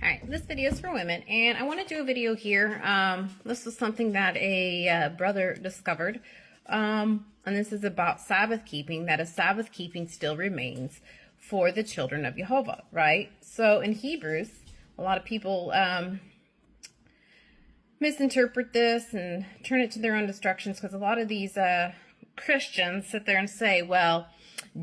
Alright, this video is for women, and I want to do a video here. This is something that a brother discovered, and this is about Sabbath keeping, that a Sabbath keeping still remains for the children of Jehovah, right? So in Hebrews, a lot of people misinterpret this and turn it to their own destructions, because a lot of these Christians sit there and say, well,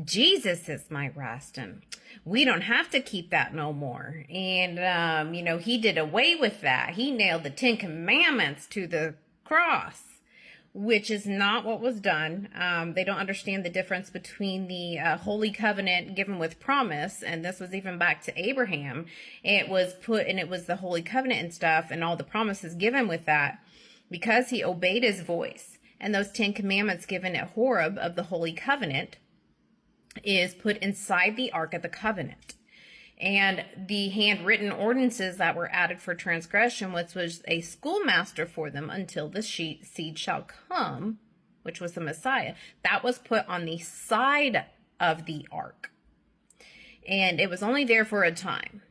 Jesus is my rest, and we don't have to keep that no more. And, you know, he did away with that. He nailed the 10 commandments to the cross, which is not what was done. They don't understand the difference between the holy covenant given with promise, and this was even back to Abraham. It was put, and it was the holy covenant and stuff, and all the promises given with that, because he obeyed his voice. And those 10 commandments given at Horeb of the holy covenant is put inside the Ark of the Covenant. And the handwritten ordinances that were added for transgression, which was a schoolmaster for them until the seed shall come, which was the Messiah, that was put on the side of the Ark. And it was only there for a time.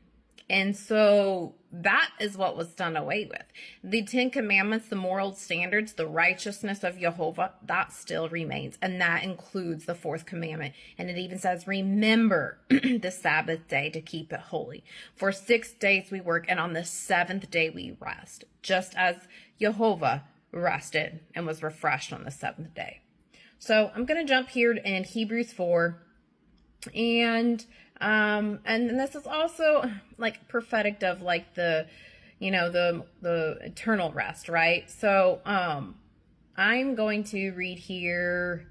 And so that is what was done away with. The 10 commandments, the moral standards, the righteousness of Jehovah, that still remains. And that includes the 4th commandment. And it even says, remember the Sabbath day to keep it holy. For 6 days we work, and on the 7th day we rest, just as Jehovah rested and was refreshed on the 7th day. So I'm going to jump here in Hebrews 4. And this is also like prophetic of like the, you know, the eternal rest, right? So, I'm going to read here,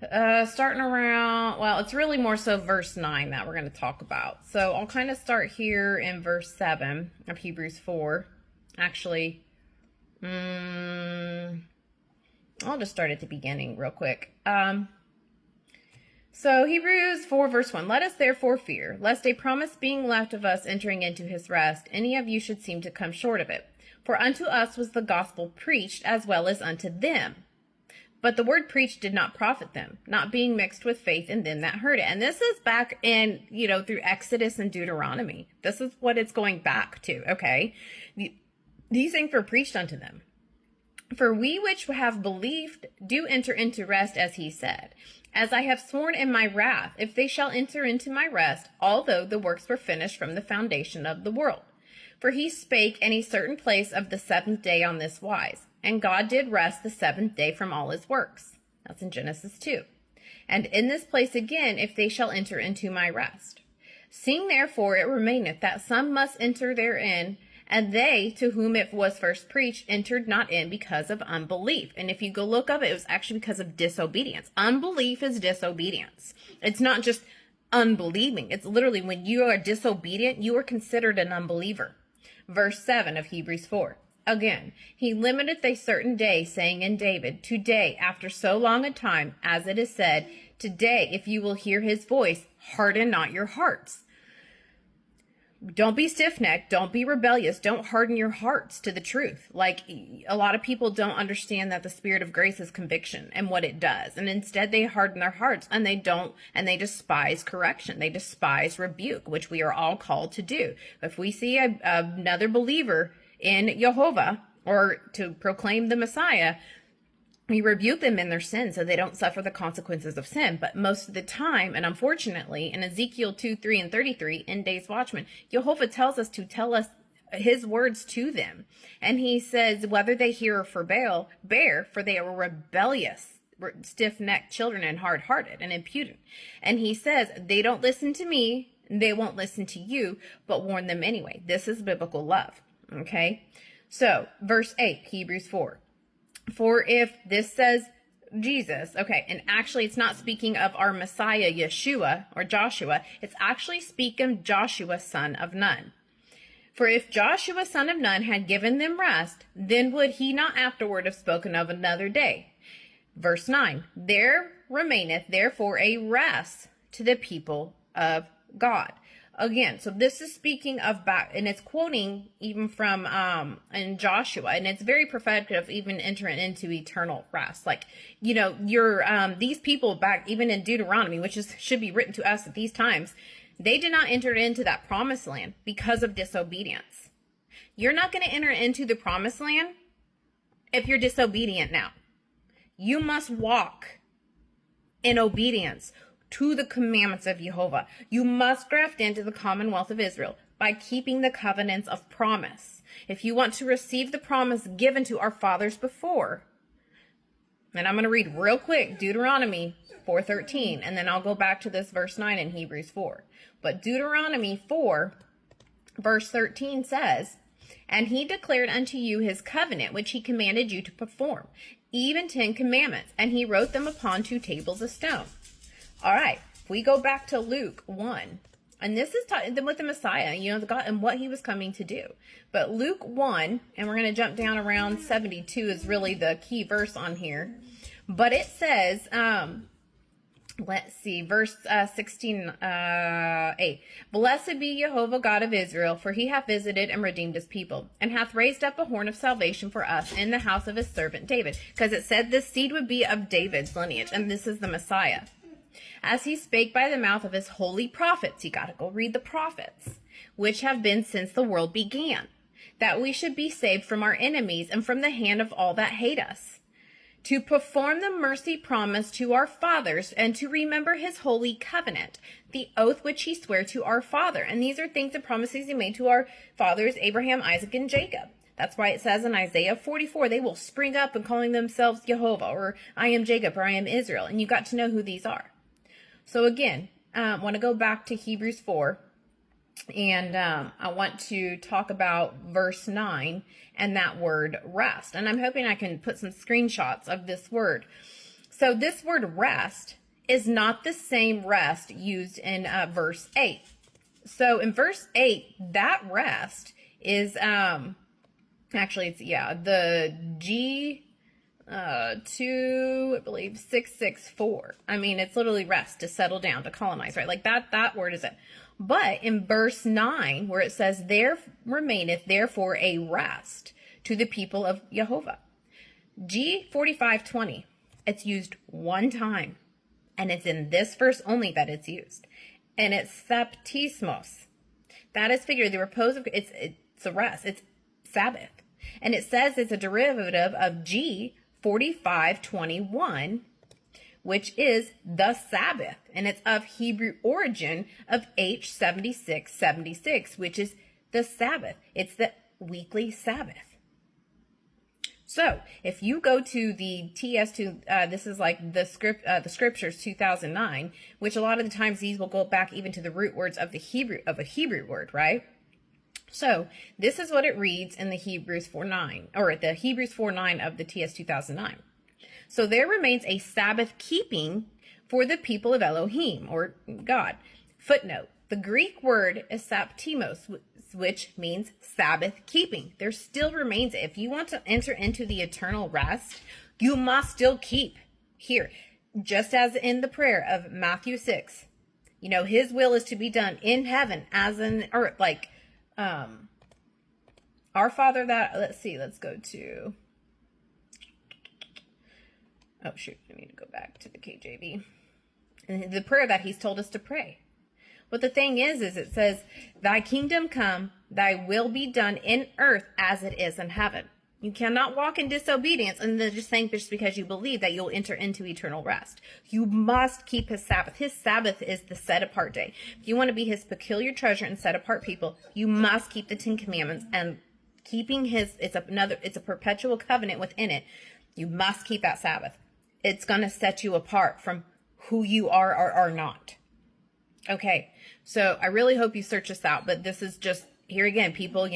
starting around, well, it's really more so verse 9 that we're going to talk about. So I'll kind of start here in verse 7 of Hebrews 4. Actually, I'll just start at the beginning real quick. So Hebrews 4 verse 1, let us therefore fear, lest a promise being left of us entering into his rest, any of you should seem to come short of it. For unto us was the gospel preached as well as unto them. But the word preached did not profit them, not being mixed with faith in them that heard it. And this is back in, you know, through Exodus and Deuteronomy. This is what it's going back to, okay? These things were preached unto them. For we which have believed do enter into rest, as he said. As I have sworn in my wrath, if they shall enter into my rest, although the works were finished from the foundation of the world. For he spake in a certain place of the 7th day on this wise, and God did rest the 7th day from all his works. That's in Genesis 2. And in this place again, if they shall enter into my rest. Seeing therefore it remaineth that some must enter therein, and they to whom it was first preached entered not in because of unbelief. And if you go look up, it was actually because of disobedience. Unbelief is disobedience. It's not just unbelieving. It's literally when you are disobedient, you are considered an unbeliever. Verse 7 of Hebrews 4. Again, he limiteth a certain day, saying in David, today, after so long a time, as it is said, today, if you will hear his voice, harden not your hearts. Don't be stiff-necked. Don't be rebellious. Don't harden your hearts to the truth. Like, a lot of people don't understand that the spirit of grace is conviction and what it does. And instead they harden their hearts, and they despise correction. They despise rebuke, which we are all called to do. If we see another believer in Jehovah, or to proclaim the Messiah, we rebuke them in their sin so they don't suffer the consequences of sin. But most of the time, and unfortunately, in Ezekiel 2:3 and 33, in Days Watchman, Jehovah tells us to tell us his words to them. And he says, whether they hear or bear, for they are rebellious, stiff-necked children and hard-hearted and impudent. And he says, they don't listen to me, they won't listen to you, but warn them anyway. This is biblical love, okay? So, verse 8, Hebrews 4. For if this says Jesus, okay, and actually it's not speaking of our Messiah, Yeshua, or Joshua, it's actually speaking of Joshua, son of Nun. For if Joshua, son of Nun, had given them rest, then would he not afterward have spoken of another day? Verse 9, there remaineth therefore a rest to the people of God. Again, so this is speaking of back, and it's quoting even from in Joshua, and it's very prophetic of even entering into eternal rest. Like, you know, these people back even in Deuteronomy, which should be written to us at these times, They did not enter into that promised land because of disobedience. You're not going to enter into the promised land if you're disobedient now. You must walk in obedience to the commandments of Jehovah. You must graft into the commonwealth of Israel by keeping the covenants of promise. If you want to receive the promise given to our fathers before, and I'm going to read real quick Deuteronomy 4:13, and then I'll go back to this verse 9 in Hebrews 4. But Deuteronomy 4, verse 13 says, "And he declared unto you his covenant, which he commanded you to perform, even 10 commandments, and he wrote them upon 2 tables of stone." All right, if we go back to Luke 1, and this is with the Messiah, the God and what he was coming to do. But Luke 1, and we're going to jump down around 72 is really the key verse on here. But it says, let's see, verse 16, 8. "Blessed be Jehovah God of Israel, for he hath visited and redeemed his people, and hath raised up a horn of salvation for us in the house of his servant David." Because it said this seed would be of David's lineage, and this is the Messiah. "As he spake by the mouth of his holy prophets," you got to go read the prophets, "which have been since the world began, that we should be saved from our enemies and from the hand of all that hate us, to perform the mercy promised to our fathers, and to remember his holy covenant, the oath which he sware to our father." And these are things and promises he made to our fathers, Abraham, Isaac, and Jacob. That's why it says in Isaiah 44, they will spring up and calling themselves Jehovah, or I am Jacob, or I am Israel. And you got to know who these are. So again, I want to go back to Hebrews 4, and I want to talk about verse 9 and that word rest. And I'm hoping I can put some screenshots of this word. So this word rest is not the same rest used in verse 8. So in verse 8, that rest is, actually it's, the G... 2, I believe 664. I mean, it's literally rest, to settle down, to colonize, right? Like that word is it. But in verse 9, where it says, "There remaineth therefore a rest to the people of Jehovah." G4520, it's used one time, and it's in this verse only that it's used. And it's sabattismos. That is figured the repose of, it's a rest, it's Sabbath. And it says it's a derivative of G4521, which is the Sabbath, and it's of Hebrew origin of H7676, which is the Sabbath. It's the weekly Sabbath. So if you go to the TS2, this is like the scriptures 2009, which a lot of the times these will go back even to the root words of a Hebrew word, right? So this is what it reads in the Hebrews 4:9, or the Hebrews 4:9 of the TS 2009. "So there remains a Sabbath keeping for the people of Elohim," or God. Footnote: the Greek word is sabattismos, which means Sabbath keeping. There still remains, if you want to enter into the eternal rest, you must still keep here. Just as in the prayer of Matthew 6, his will is to be done in heaven as in earth, like, our Father that, let's go to, oh shoot, I need to go back to the KJV, and the prayer that he's told us to pray. But the thing is it says, "Thy kingdom come, thy will be done in earth as it is in heaven." You cannot walk in disobedience and then just think just because you believe that you'll enter into eternal rest. You must keep his Sabbath. His Sabbath is the set apart day. If you want to be his peculiar treasure and set apart people, you must keep the 10 commandments, and keeping it's a perpetual covenant within it. You must keep that Sabbath. It's going to set you apart from who you are or are not. Okay. So I really hope you search this out, but this is just, here again, people,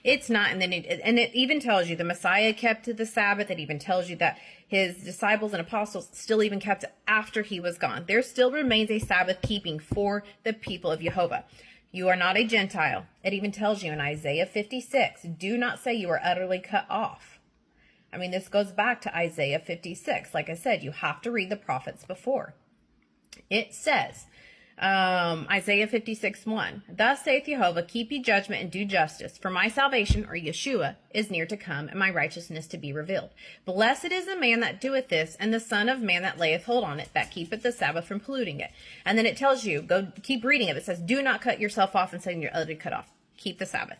it's not, and then it even tells you the Messiah kept the Sabbath. It even tells you that his disciples and apostles still even kept it after he was gone. There still remains a Sabbath keeping for the people of Jehovah. You are not a Gentile. It even tells you in Isaiah 56, "Do not say you are utterly cut off." I mean, this goes back to Isaiah 56. Like I said, you have to read the prophets before. It says, Isaiah 56:1. Thus saith Jehovah, keep ye judgment and do justice, for my salvation, or Yeshua, is near to come, and my righteousness to be revealed. Blessed is the man that doeth this, and the son of man that layeth hold on it, that keepeth the Sabbath from polluting it. And then it tells you, go keep reading it. It says, do not cut yourself off and say you're utterly cut off. Keep the Sabbath.